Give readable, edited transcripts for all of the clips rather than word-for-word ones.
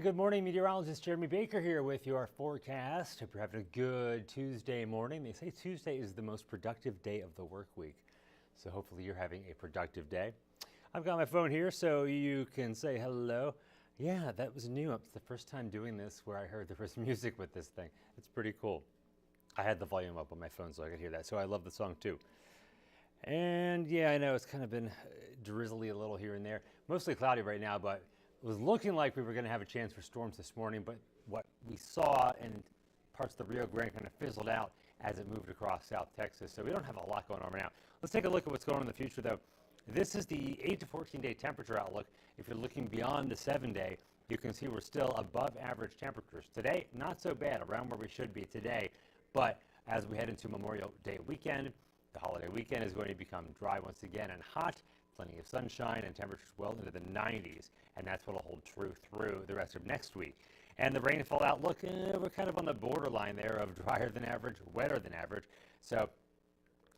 Good morning, Meteorologist Jeremy Baker here with your forecast. Hope you're having a good Tuesday morning. They say Tuesday is the most productive day of the work week, so hopefully you're having a productive day. I've got my phone here so you can say hello. Yeah, that was new. It's the first time doing this where I heard there was music with this thing. It's pretty cool. I had the volume up on my phone so I could hear that, so I love the song too. And yeah, I know it's kind of been drizzly a little here and there. Mostly cloudy right now, but it was looking like we were going to have a chance for storms this morning, but what we saw in parts of the Rio Grande kind of fizzled out as it moved across South Texas. So we don't have a lot going on right now. Let's take a look at what's going on in the future, though. This is the 8 to 14 day temperature outlook. If you're looking beyond the 7-day, you can see we're still above average temperatures. Today, not so bad, around where we should be today. But as we head into Memorial Day weekend, the holiday weekend is going to become dry once again and hot. Plenty of sunshine and temperatures well into the 90s, and that's what will hold true through the rest of next week. And the rainfall outlook, we're kind of on the borderline there of drier than average, wetter than average. So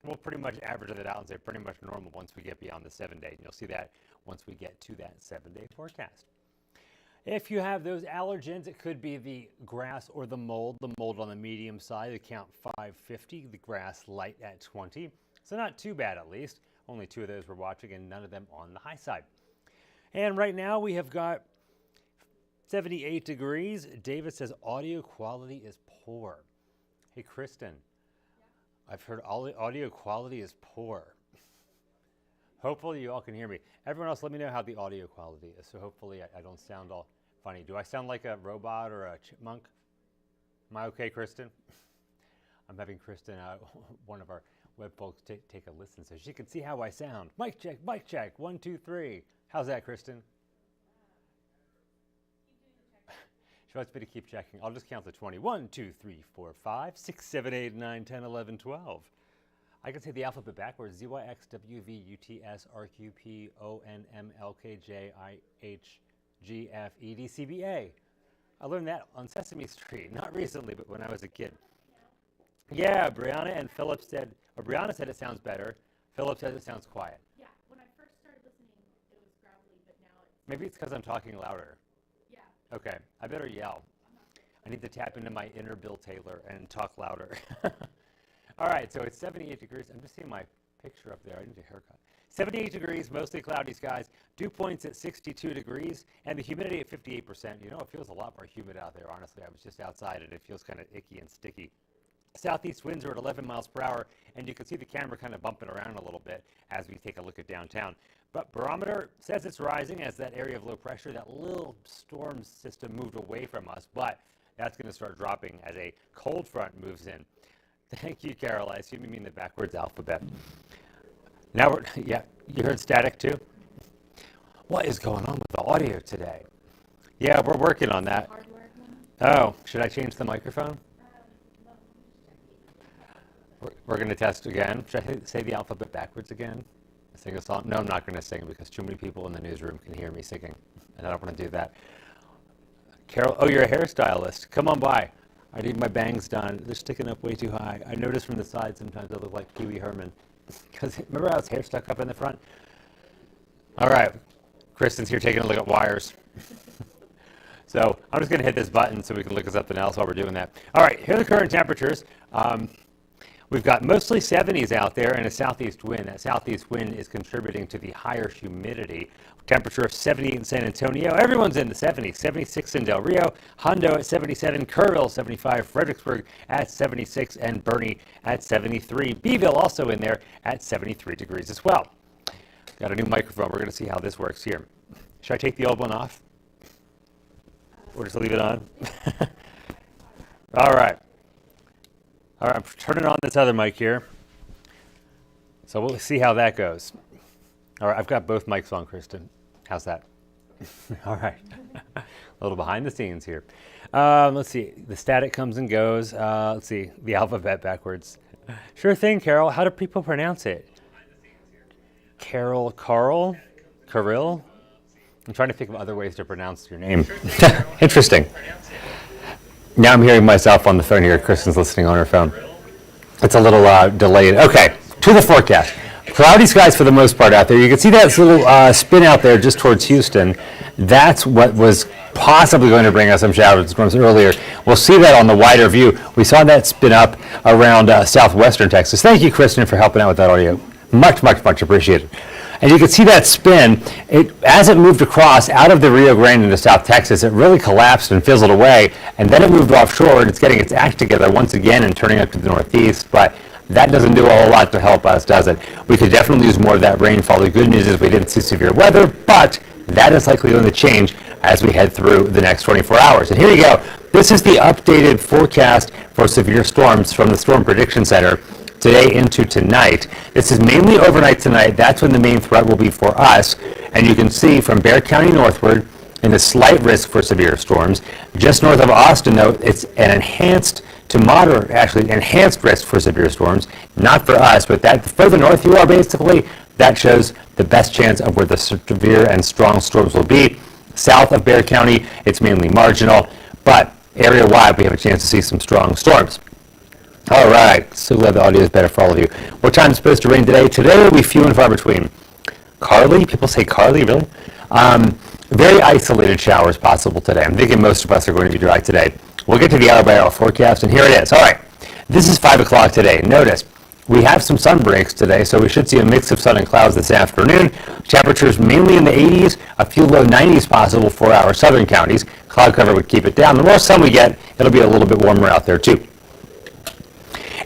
we'll pretty much average it out and say pretty much normal once we get beyond the 7-day. And you'll see that once we get to that 7-day forecast. If you have those allergens, it could be the grass or the mold. The mold on the medium side, the count 550, the grass light at 20. So not too bad at least. Only 2 of those we're watching and none of them on the high side. And right now we have got 78 degrees. David says audio quality is poor. Hey, Kristen, yeah. I've heard audio quality is poor. Hopefully you all can hear me. Everyone else, let me know how the audio quality is. So hopefully I don't sound all funny. Do I sound like a robot or a chipmunk? Am I okay, Kristen? I'm having Kristen, one of our web folks, take a listen so she can see how I sound. Mic check, 1, 2, 3. How's that, Kristen? She wants me to keep checking. I'll just count to 20. 1, 2, 3, 4, 5, 6, 7, 8, 9, 10, 11, 12. I can say the alphabet backwards. Z, Y, X, W, V, U, T, S, R, Q, P, O, N, M, L, K, J, I, H, G, F, E, D, C, B, A. I learned that on Sesame Street. Not recently, but when I was a kid. Yeah, Brianna and Philip said, or Brianna said it sounds better. Philip says it sounds quiet. Yeah, when I first started listening, it was gravelly, but now it's... Maybe it's because I'm talking louder. Yeah. Okay, I better yell. I need to tap into my inner Bill Taylor and talk louder. All right, so it's 78 degrees. I'm just seeing my picture up there. I need a haircut. 78 degrees, mostly cloudy skies. Dew points at 62 degrees, and the humidity at 58%. You know, it feels a lot more humid out there, honestly. I was just outside, and it feels kind of icky and sticky. Southeast winds are at 11 miles per hour, and you can see the camera kind of bumping around a little bit as we take a look at downtown. But barometer says it's rising as that area of low pressure, that little storm system moved away from us, but that's going to start dropping as a cold front moves in. Thank you, Carol. I assume you mean the backwards alphabet. Now yeah, you heard static too? What is going on with the audio today? Yeah, we're working on that. Oh, should I change the microphone? We're going to test again. Should I say the alphabet backwards again? Sing a song? No, I'm not going to sing because too many people in the newsroom can hear me singing, and I don't want to do that. Carol, oh, you're a hairstylist. Come on by. I need my bangs done. They're sticking up way too high. I notice from the side sometimes I look like Pee Wee Herman. Because remember how his hair stuck up in the front? All right. Kristen's here taking a look at wires. So I'm just going to hit this button so we can look at something else while we're doing that. All right, here are the current temperatures. We've got mostly 70s out there and a southeast wind. That southeast wind is contributing to the higher humidity. Temperature of 70 in San Antonio. Everyone's in the 70s. 76 in Del Rio. Hondo at 77. Kerrville 75. Fredericksburg at 76. And Bernie at 73. Beeville also in there at 73 degrees as well. Got a new microphone. We're going to see how this works here. Should I take the old one off? Or just leave it on? All right. All right, I'm turning on this other mic here. So we'll see how that goes. All right, I've got both mics on, Kristen. How's that? All right. A little behind the scenes here. Let's see. The static comes and goes. Let's see. The alphabet backwards. Sure thing, Carol. How do people pronounce it? Carol, Carl, Kirill? I'm trying to think of other ways to pronounce your name. Interesting. Now I'm hearing myself on the phone here. Kristen's listening on her phone. It's a little delayed. Okay, to the forecast. Cloudy skies for the most part out there. You can see that little spin out there just towards Houston. That's what was possibly going to bring us some showers and storms earlier. We'll see that on the wider view. We saw that spin up around southwestern Texas. Thank you, Kristen, for helping out with that audio. Much, much, much appreciated. And you can see that spin, as it moved across out of the Rio Grande into South Texas, it really collapsed and fizzled away, and then it moved offshore, and it's getting its act together once again and turning up to the northeast, but that doesn't do a whole lot to help us, does it? We could definitely use more of that rainfall. The good news is we didn't see severe weather, but that is likely going to change as we head through the next 24 hours. And here you go. This is the updated forecast for severe storms from the Storm Prediction Center today into tonight. This is mainly overnight tonight. That's when the main threat will be for us. And you can see from Bexar County northward in a slight risk for severe storms. Just north of Austin, though, it's an enhanced to moderate, actually enhanced risk for severe storms. Not for us, but that the further north you are, basically, that shows the best chance of where the severe and strong storms will be. South of Bexar County, it's mainly marginal, but area-wide, we have a chance to see some strong storms. All right, so glad the audio is better for all of you. What time is supposed to rain today? Today will be few and far between. Carly? People say Carly, really? Very isolated showers possible today. I'm thinking most of us are going to be dry today. We'll get to the hour-by-hour forecast, and here it is. All right, this is 5 o'clock today. Notice, we have some sun breaks today, so we should see a mix of sun and clouds this afternoon. Temperatures mainly in the 80s, a few low 90s possible for our southern counties. Cloud cover would keep it down. The more sun we get, it'll be a little bit warmer out there, too.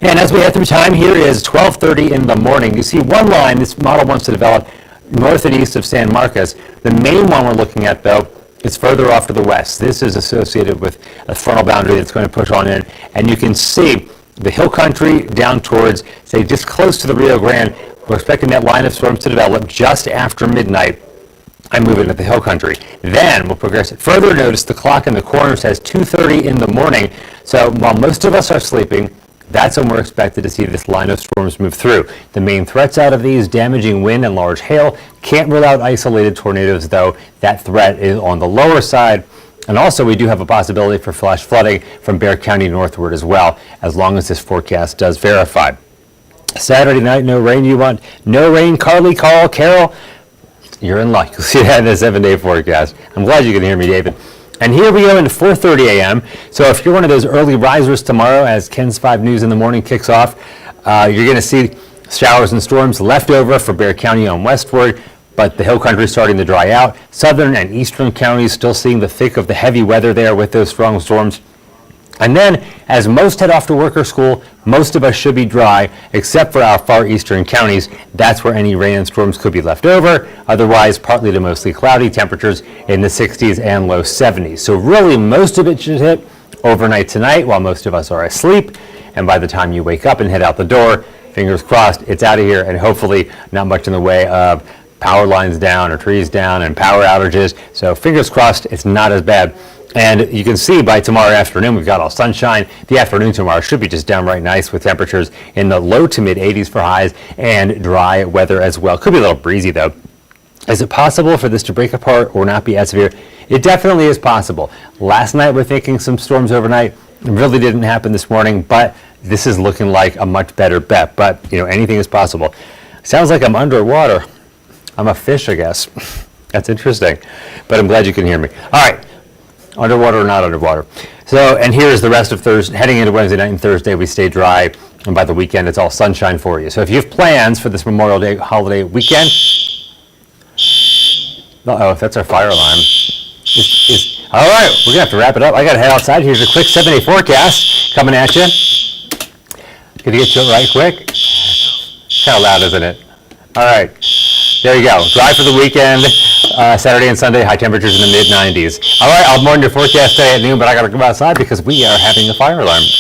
And as we head through time, here is 12:30 in the morning. You see one line this model wants to develop north and east of San Marcos. The main one we're looking at, though, is further off to the west. This is associated with a frontal boundary that's going to push on in. And you can see the hill country down towards, say, just close to the Rio Grande. We're expecting that line of storms to develop just after midnight and move into the hill country. Then we'll progress it further. Notice the clock in the corner says 2:30 in the morning. So while most of us are sleeping, that's when we're expected to see this line of storms move through. The main threats out of these, damaging wind and large hail. Can't rule out isolated tornadoes, though. That threat is on the lower side. And also, we do have a possibility for flash flooding from Bexar County northward as well, as long as this forecast does verify. Saturday night, no rain. You want no rain? Carly, Carl, Carol? You're in luck. You'll see that in the 7-day forecast. I'm glad you can hear me, David. And here we go into 4:30 a.m. So if you're one of those early risers tomorrow as Ken's 5 News in the morning kicks off, you're going to see Showers and storms left over for Bexar County on westward, but the hill country is starting to dry out. Southern and eastern counties still seeing the thick of the heavy weather there with those strong storms. And then, as most head off to work or school, most of us should be dry, except for our far eastern counties. That's where any rain and storms could be left over. Otherwise, partly to mostly cloudy, temperatures in the 60s and low 70s. So really, most of it should hit overnight tonight while most of us are asleep. And by the time you wake up and head out the door, fingers crossed, it's out of here, and hopefully not much in the way of power lines down or trees down and power outages. So fingers crossed, it's not as bad. And you can see by tomorrow afternoon, we've got all sunshine. The afternoon tomorrow should be just downright nice with temperatures in the low to mid 80s for highs and dry weather as well. Could be a little breezy though. Is it possible for this to break apart or not be as severe? It definitely is possible. Last night we're thinking some storms overnight. It really didn't happen this morning, but this is looking like a much better bet. But you know, anything is possible. Sounds like I'm underwater. I'm a fish, I guess. That's interesting, but I'm glad you can hear me. All right. Underwater or not underwater. So, and here's the rest of Thursday. Heading into Wednesday night and Thursday, we stay dry, and by the weekend, it's all sunshine for you. So if you have plans for this Memorial Day holiday weekend, uh-oh, that's our fire alarm. All right, we're gonna have to wrap it up. I gotta head outside. Here's a quick 7-day forecast coming at you. Gonna get to it right quick. Kind of loud, isn't it? All right, there you go. Dry for the weekend. Saturday and Sunday, high temperatures in the mid-90s. All right, I'll more on your forecast today at noon, but I got to go outside because we are having a fire alarm.